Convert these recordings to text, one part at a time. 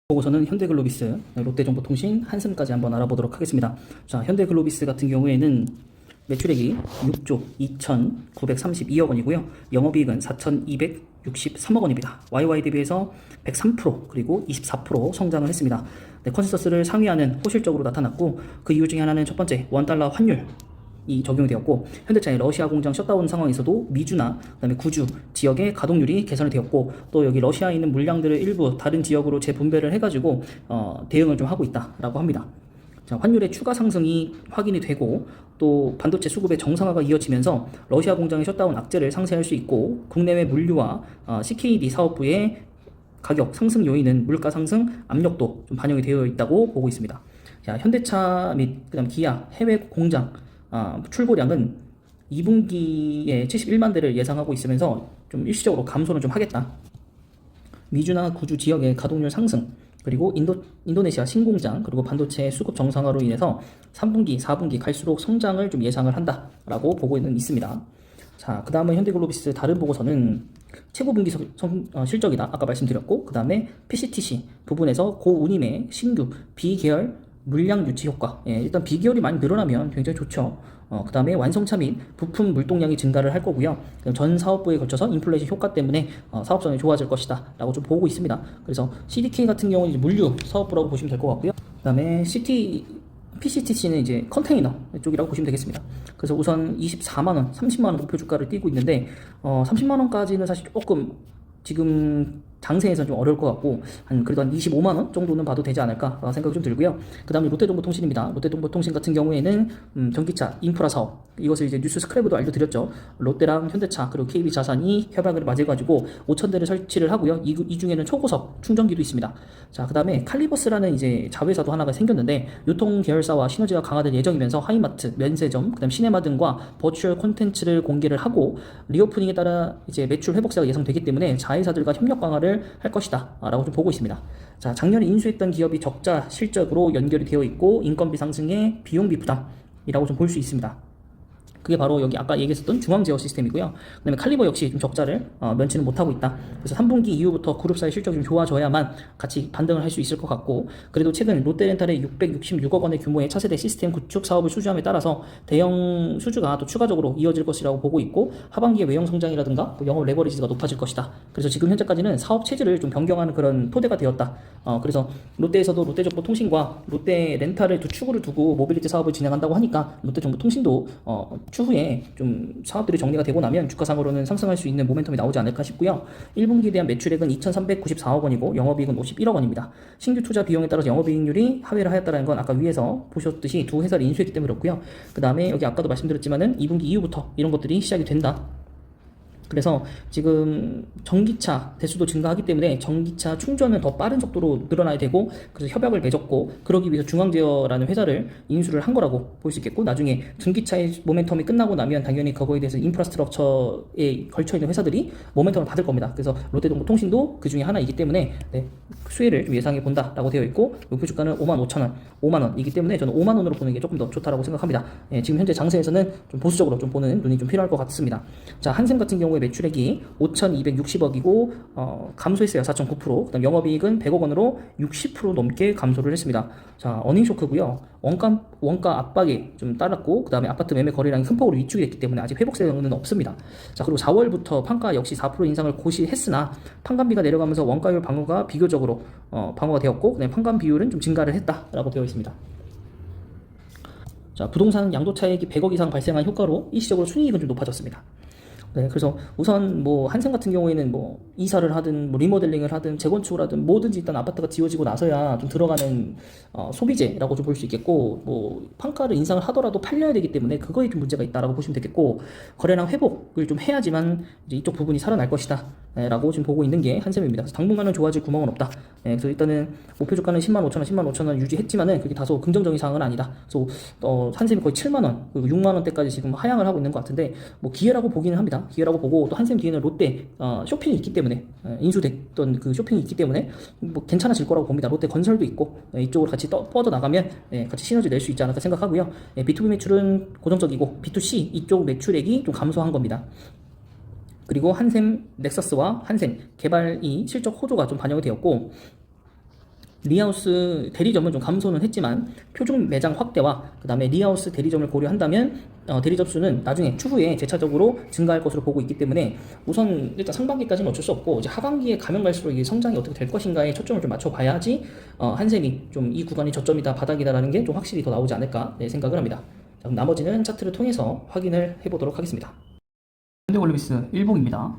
보고서는 현대글로비스, 롯데정보통신, 한샘까지 한번 알아보도록 하겠습니다. 자, 현대글로비스 같은 경우에는 매출액이 6조 2,932억 원이고요. 영업이익은 4,263억 원입니다. YY 대비해서 103% 그리고 24% 성장을 했습니다. 네, 컨센서스를 상회하는 호실적으로 나타났고, 그 이유 중에 하나는 첫 번째 원달러 환율 이 적용이 되었고, 현대차의 러시아 공장 셧다운 상황에서도 미주나 그다음에 구주 지역의 가동률이 개선이 되었고, 또 여기 러시아에 있는 물량들을 일부 다른 지역으로 재분배를 해가지고 대응을 좀 하고 있다라고 합니다. 자, 환율의 추가 상승이 확인이 되고, 또 반도체 수급의 정상화가 이어지면서 러시아 공장의 셧다운 악재를 상쇄할 수 있고, 국내외 물류와 CKD 사업부의 가격 상승 요인은 물가 상승 압력도 좀 반영이 되어 있다고 보고 있습니다. 자, 현대차 및 그다음 기아 해외 공장 출고량은 2분기에 71만 대를 예상하고 있으면서 좀 일시적으로 감소는 좀 하겠다. 미주나 구주 지역의 가동률 상승, 그리고 인도네시아 신공장, 그리고 반도체 수급 정상화로 인해서 3분기, 4분기 갈수록 성장을 좀 예상을 한다라고 보고는 있습니다. 자, 그 다음은 현대글로비스 다른 보고서는 최고 분기 실적이다 아까 말씀드렸고, 그 다음에 PCTC 부분에서 고운임의 신규 비계열 물량 유치 효과. 일단 비계열이 많이 늘어나면 굉장히 좋죠. 그 다음에 완성차 및 부품 물동량이 증가를 할 거고요. 전 사업부에 걸쳐서 인플레이션 효과 때문에 사업성이 좋아질 것이다 라고 좀 보고 있습니다. 그래서 CDK 같은 경우는 이제 물류 사업부라고 보시면 될 것 같고요. 그 다음에 PCTC는 이제 컨테이너 쪽이라고 보시면 되겠습니다. 그래서 우선 24만원, 30만원 목표 주가를 띄고 있는데, 30만원까지는 사실 조금 지금 장세에서는 좀 어려울 것 같고, 그래도 한 25만원 정도는 봐도 되지 않을까 생각이 좀 들고요. 그 다음에 롯데정보통신입니다. 롯데정보통신 같은 경우에는 전기차 인프라 사업, 이것을 이제 뉴스 스크랩으로 알려드렸죠. 롯데랑 현대차 그리고 KB자산이 협약을 맞아가지고 5,000대를 설치를 하고요. 이 중에는 초고속 충전기도 있습니다. 자, 그 다음에 칼리버스라는 이제 자회사도 하나가 생겼는데, 유통 계열사와 시너지가 강화될 예정이면서 하이마트, 면세점, 그 다음 시네마 등과 버추얼 콘텐츠를 공개를 하고, 리오프닝에 따라 이제 매출 회복세가 예상되기 때문에 자회사들과 협력 강화를 할 것이다 라고 좀 보고 있습니다. 자, 작년에 인수했던 기업이 적자 실적으로 연결이 되어 있고, 인건비 상승에 비용비 부담이라고 좀 볼 수 있습니다. 그게 바로 여기 아까 얘기했었던 중앙제어 시스템이고요. 그 다음에 칼리버 역시 좀 적자를 면치는 못하고 있다. 그래서 3분기 이후부터 그룹사의 실적이 좀 좋아져야만 같이 반등을 할 수 있을 것 같고, 그래도 최근 롯데렌탈의 666억 원의 규모의 차세대 시스템 구축 사업을 수주함에 따라서 대형 수주가 또 추가적으로 이어질 것이라고 보고 있고, 하반기에 외형 성장이라든가 영업 레버리지가 높아질 것이다. 그래서 지금 현재까지는 사업 체질을 좀 변경하는 그런 토대가 되었다. 그래서 롯데에서도 롯데정보통신과 롯데렌탈을 두 축으로 두고 모빌리티 사업을 진행한다고 하니까, 롯데정보통신도 추후에 좀 사업들이 정리가 되고 나면 주가상으로는 상승할 수 있는 모멘텀이 나오지 않을까 싶고요. 1분기에 대한 매출액은 2,394억 원이고 영업이익은 51억 원입니다. 신규 투자 비용에 따라서 영업이익률이 하회를 하였다는 건 아까 위에서 보셨듯이 두 회사를 인수했기 때문에 그렇고요. 그 다음에 여기 아까도 말씀드렸지만은 2분기 이후부터 이런 것들이 시작이 된다. 그래서 지금 전기차 대수도 증가하기 때문에 전기차 충전은 더 빠른 속도로 늘어나야 되고, 그래서 협약을 맺었고, 그러기 위해서 중앙제어라는 회사를 인수를 한 거라고 볼 수 있겠고, 나중에 전기차의 모멘텀이 끝나고 나면 당연히 그거에 대해서 인프라스트럭처에 걸쳐있는 회사들이 모멘텀을 받을 겁니다. 그래서 롯데정보통신도 그 중에 하나이기 때문에 수혜를 좀 예상해 본다라고 되어 있고, 목표 주가는 55,000원, 5만원이기 때문에 저는 5만원으로 보는 게 조금 더 좋다라고 생각합니다. 지금 현재 장세에서는 좀 보수적으로 좀 보는 눈이 좀 필요할 것 같습니다. 자, 한샘 같은 경우에 매출액이 5,260억이고 감소했어요. 4.9%. 그다음 영업이익은 100억 원으로 60% 넘게 감소를 했습니다. 자, 어닝 쇼크고요. 원가 압박이 좀 따랐고, 그다음에 아파트 매매 거래량이 큰 폭으로 위축이 됐기 때문에 아직 회복세는 없습니다. 자, 그리고 4월부터 판가 역시 4% 인상을 고시했으나 판관비가 내려가면서 원가율 방어가 비교적으로 방어가 되었고, 그다음에 판관 비율은 좀 증가를 했다라고 되어 있습니다. 자, 부동산 양도차익이 100억 이상 발생한 효과로 일시적으로 순이익은 좀 높아졌습니다. 네, 그래서 우선 뭐 한샘 같은 경우에는 뭐 이사를 하든 뭐 리모델링을 하든 재건축을 하든 뭐든지 일단 아파트가 지어지고 나서야 좀 들어가는 소비재라고 좀 볼 수 있겠고, 뭐 판가를 인상을 하더라도 팔려야 되기 때문에 그거에 좀 문제가 있다라고 보시면 되겠고, 거래량 회복을 좀 해야지만 이제 이쪽 부분이 살아날 것이다 라고 지금 보고 있는 게 한샘입니다. 그래서 당분간은 좋아질 구멍은 없다. 그래서 일단은 목표 주가는 105,000원, 105,000원 유지했지만은 그게 다소 긍정적인 상황은 아니다. 그래서 한샘이 거의 7만원, 그리고 6만원대까지 지금 하향을 하고 있는 것 같은데, 뭐 기회라고 보기는 합니다. 기회라고 보고, 또 한샘 뒤에는 롯데 쇼핑이 있기 때문에, 인수됐던 그 쇼핑이 있기 때문에 뭐 괜찮아질 거라고 봅니다. 롯데 건설도 있고, 이쪽으로 같이 뻗어 나가면 같이 시너지 낼 수 있지 않을까 생각하고요. B2B 매출은 고정적이고 B2C 이쪽 매출액이 좀 감소한 겁니다. 그리고 한샘 넥서스와 한샘 개발이 실적 호조가 좀 반영이 되었고, 리하우스 대리점은 좀 감소는 했지만 표준 매장 확대와 그 다음에 리하우스 대리점을 고려한다면 대리점 수는 나중에 추후에 재차적으로 증가할 것으로 보고 있기 때문에 우선 일단 상반기까지는 어쩔 수 없고 이제 하반기에 가면 갈수록 이게 성장이 어떻게 될 것인가에 초점을 좀 맞춰봐야지 한샘이 좀 이 구간이 저점이다 바닥이다라는 게 좀 확실히 더 나오지 않을까 생각을 합니다. 자, 그럼 나머지는 차트를 통해서 확인을 해보도록 하겠습니다. 현대글로비스 일봉입니다.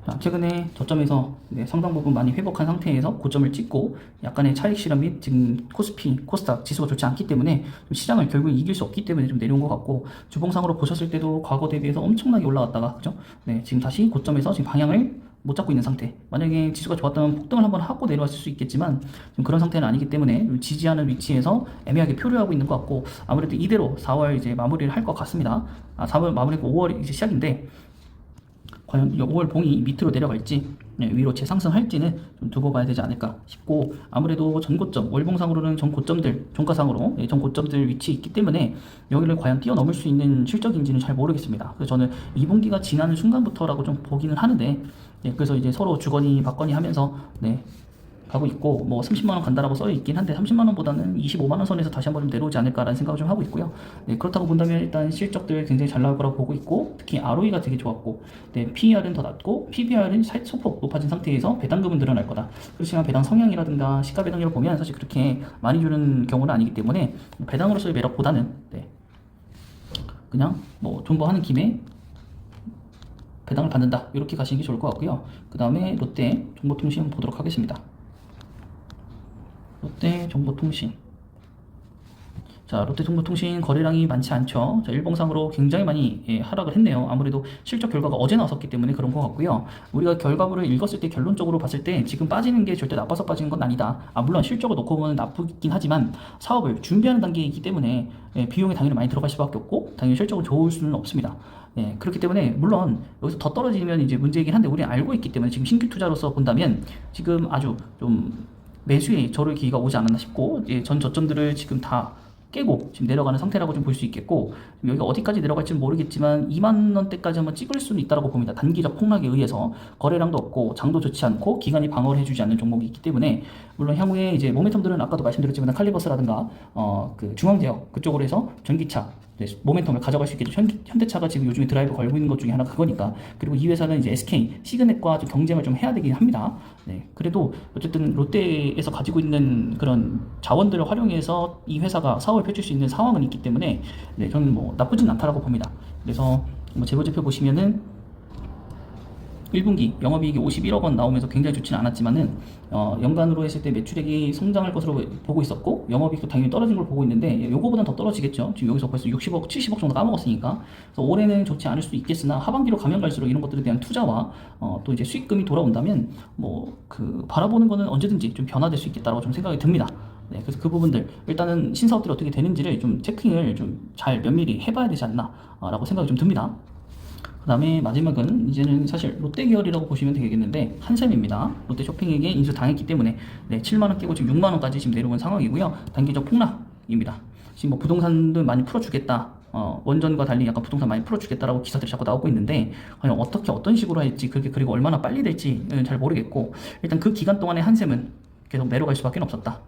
자, 최근에 저점에서 상당 부분 많이 회복한 상태에서 고점을 찍고 약간의 차익 실현 및 지금 코스피, 코스닥 지수가 좋지 않기 때문에 좀 시장을 결국 이길 수 없기 때문에 좀 내려온 것 같고 주봉상으로 보셨을 때도 과거 대비해서 엄청나게 올라왔다가 그죠? 네, 지금 다시 고점에서 지금 방향을 못 잡고 있는 상태. 만약에 지수가 좋았다면 폭등을 한번 하고 내려왔을 수 있겠지만 지금 그런 상태는 아니기 때문에 지지하는 위치에서 애매하게 표류하고 있는 것 같고 아무래도 이대로 4월 이제 마무리를 할 것 같습니다. 4월 마무리고 5월 이제 시작인데 과연 5월 봉이 밑으로 내려갈지 위로 재상승할지는 좀 두고 봐야 되지 않을까 싶고 아무래도 전고점 월봉상으로는 전고점들 종가상으로 전고점들 위치에 있기 때문에 여기를 과연 뛰어넘을 수 있는 실적인지는 잘 모르겠습니다. 그래서 저는 2분기가 지나는 순간부터라고 좀 보기는 하는데 그래서 이제 서로 주거니 받거니 하면서 가고 있고 뭐 30만원 간다라고 써 있긴 한데 30만원보다는 25만원 선에서 다시 한번 좀 내려오지 않을까라는 생각을 좀 하고 있고요. 그렇다고 본다면 일단 실적들 굉장히 잘 나올 거라고 보고 있고 특히 ROE가 되게 좋았고 PER은 더 낮고 PBR은 소폭 높아진 상태에서 배당금은 늘어날 거다. 그렇지만 배당 성향이라든가 시가 배당률을 보면 사실 그렇게 많이 주는 경우는 아니기 때문에 배당으로서의 매력보다는 그냥 뭐 존버하는 김에 배당을 받는다 이렇게 가시는 게 좋을 것 같고요. 그 다음에 롯데 정보통신 보도록 하겠습니다. 롯데 정보통신. 자, 롯데 정보통신 거래량이 많지 않죠. 자, 일봉상으로 굉장히 많이 하락을 했네요. 아무래도 실적 결과가 어제 나왔었기 때문에 그런 것 같고요. 우리가 결과물을 읽었을 때 결론적으로 봤을 때 지금 빠지는 게 절대 나빠서 빠지는 건 아니다. 물론 실적을 놓고 보면 나쁘긴 하지만 사업을 준비하는 단계이기 때문에 비용이 당연히 많이 들어갈 수밖에 없고 당연히 실적은 좋을 수는 없습니다. 그렇기 때문에 물론 여기서 더 떨어지면 이제 문제이긴 한데 우리는 알고 있기 때문에 지금 신규 투자로서 본다면 지금 아주 좀 매수의 저를 기회가 오지 않았나 싶고 전 저점들을 지금 다 깨고 지금 내려가는 상태라고 좀 볼 수 있겠고 여기가 어디까지 내려갈지는 모르겠지만 2만원대까지 한번 찍을 수는 있다고 봅니다. 단기적 폭락에 의해서 거래량도 없고 장도 좋지 않고 기간이 방어를 해주지 않는 종목이 있기 때문에 물론 향후에 이제 모멘텀들은 아까도 말씀드렸지만 칼리버스라든가 그 중앙제약 그쪽으로 해서 전기차 모멘텀을 가져갈 수 있게 현대차가 지금 요즘에 드라이브 걸고 있는 것 중에 하나가 그거니까. 그리고 이 회사는 이제 SK 시그넷과 좀 경쟁을 좀 해야 되긴 합니다. 그래도 어쨌든 롯데에서 가지고 있는 그런 자원들을 활용해서 이 회사가 사업을 펼칠 수 있는 상황은 있기 때문에 저는 뭐 나쁘진 않다라고 봅니다. 그래서 뭐 재무제표 보시면은 1분기 영업이익이 51억 원 나오면서 굉장히 좋지는 않았지만은 연간으로 했을 때 매출액이 성장할 것으로 보고 있었고 영업이익도 당연히 떨어진 걸 보고 있는데 요거보단 더 떨어지겠죠. 지금 여기서 벌써 60억, 70억 정도 까먹었으니까. 그래서 올해는 좋지 않을 수도 있겠으나 하반기로 가면 갈수록 이런 것들에 대한 투자와 또 이제 수익금이 돌아온다면 뭐 그 바라보는 거는 언제든지 좀 변화될 수 있겠다라고 좀 생각이 듭니다. 그래서 그 부분들 일단은 신사업들이 어떻게 되는지를 좀 체킹을 좀 잘 면밀히 해봐야 되지 않나 라고 생각이 좀 듭니다. 그 다음에 마지막은 이제는 사실 롯데 계열이라고 보시면 되겠는데 한샘입니다. 롯데 쇼핑에게 인수 당했기 때문에 7만원 깨고 지금 6만원까지 지금 내려온 상황이고요. 단기적 폭락입니다. 지금 뭐 부동산도 많이 풀어주겠다. 원전과 달리 약간 부동산 많이 풀어주겠다라고 기사들이 자꾸 나오고 있는데 과연 어떻게 어떤 식으로 할지 그리고 얼마나 빨리 될지는 잘 모르겠고 일단 그 기간 동안에 한샘은 계속 내려갈 수밖에 없었다.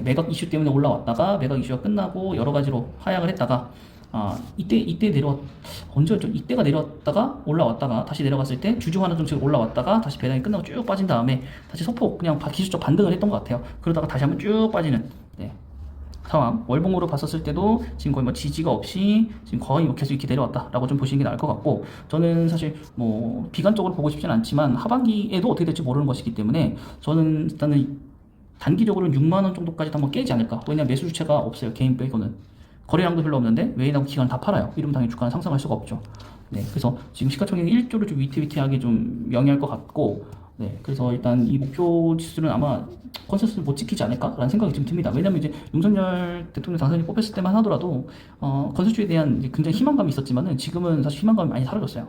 매각 이슈 때문에 올라왔다가 매각 이슈가 끝나고 여러 가지로 하향을 했다가 이때 언제였죠? 이때가 내려왔다가 올라왔다가 다시 내려갔을 때 주주 환원 정책으로 올라왔다가 다시 배당이 끝나고 쭉 빠진 다음에 다시 소폭 그냥 기술적 반등을 했던 것 같아요. 그러다가 다시 한번 쭉 빠지는 상황. 월봉으로 봤었을 때도 지금 거의 뭐 지지가 없이 지금 거의 뭐 계속 이렇게 내려왔다라고 좀 보시는 게 나을 것 같고 저는 사실 뭐 비관적으로 보고 싶진 않지만 하반기에도 어떻게 될지 모르는 것이기 때문에 저는 일단은 단기적으로는 6만원 정도까지도 한번 깨지 않을까. 왜냐면 매수 주체가 없어요. 개인 빼고는. 거래량도 별로 없는데 외인하고 기관을 다 팔아요. 이러면 당연히 주가는 상승할 수가 없죠. 그래서 지금 시가총액이 1조를 좀 위태위태하게 좀 영위할 것 같고 그래서 일단 이 목표 지수는 아마 컨센서스를 못 지키지 않을까라는 생각이 좀 듭니다. 왜냐면 이제 윤석열 대통령 당선이 뽑혔을 때만 하더라도 건설주에 대한 굉장히 희망감이 있었지만은 지금은 사실 희망감이 많이 사라졌어요.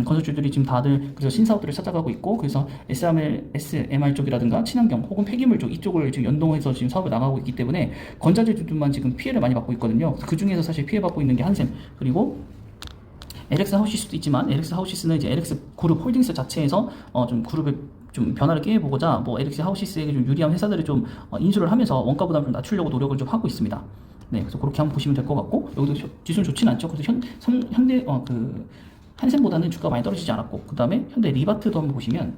건설주들이 지금 다들 그래서 신사업들을 찾아가고 있고 그래서 SMR 쪽이라든가 친환경 혹은 폐기물 쪽 이쪽을 지금 연동해서 지금 사업을 나가고 있기 때문에 건자재들만 지금 피해를 많이 받고 있거든요. 그 중에서 사실 피해받고 있는 게 한샘 그리고 LX 하우시스도 있지만 LX 하우시스는 이제 LX 그룹 홀딩스 자체에서 좀 그룹을 좀 변화를 꾀해보고자 뭐 LX 하우시스에게 좀 유리한 회사들을 좀 인수를 하면서 원가 부담을 좀 낮추려고 노력을 좀 하고 있습니다. 네, 그래서 그렇게 한번 보시면 될 것 같고, 여기도 지수는 좋지는 않죠. 그래서 현대 한샘보다는 주가가 많이 떨어지지 않았고, 그 다음에 현대 리바트도 한번 보시면,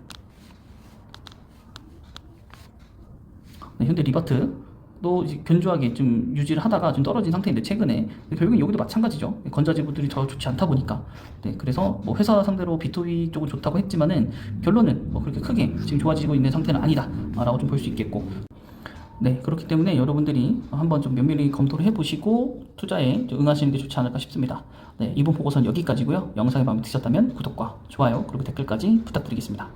네, 현대 리바트도 이제 견조하게 좀 유지를 하다가 좀 떨어진 상태인데, 최근에 결국엔 여기도 마찬가지죠. 건자지부들이 더 좋지 않다 보니까. 네, 그래서 뭐 회사 상대로 B2B 쪽은 좋다고 했지만은 결론은 뭐 그렇게 크게 지금 좋아지고 있는 상태는 아니다라고 좀 볼 수 있겠고. 네, 그렇기 때문에 여러분들이 한번 좀 면밀히 검토를 해보시고 투자에 좀 응하시는 게 좋지 않을까 싶습니다. 네, 이번 보고서는 여기까지고요. 영상이 마음에 드셨다면 구독과 좋아요 그리고 댓글까지 부탁드리겠습니다.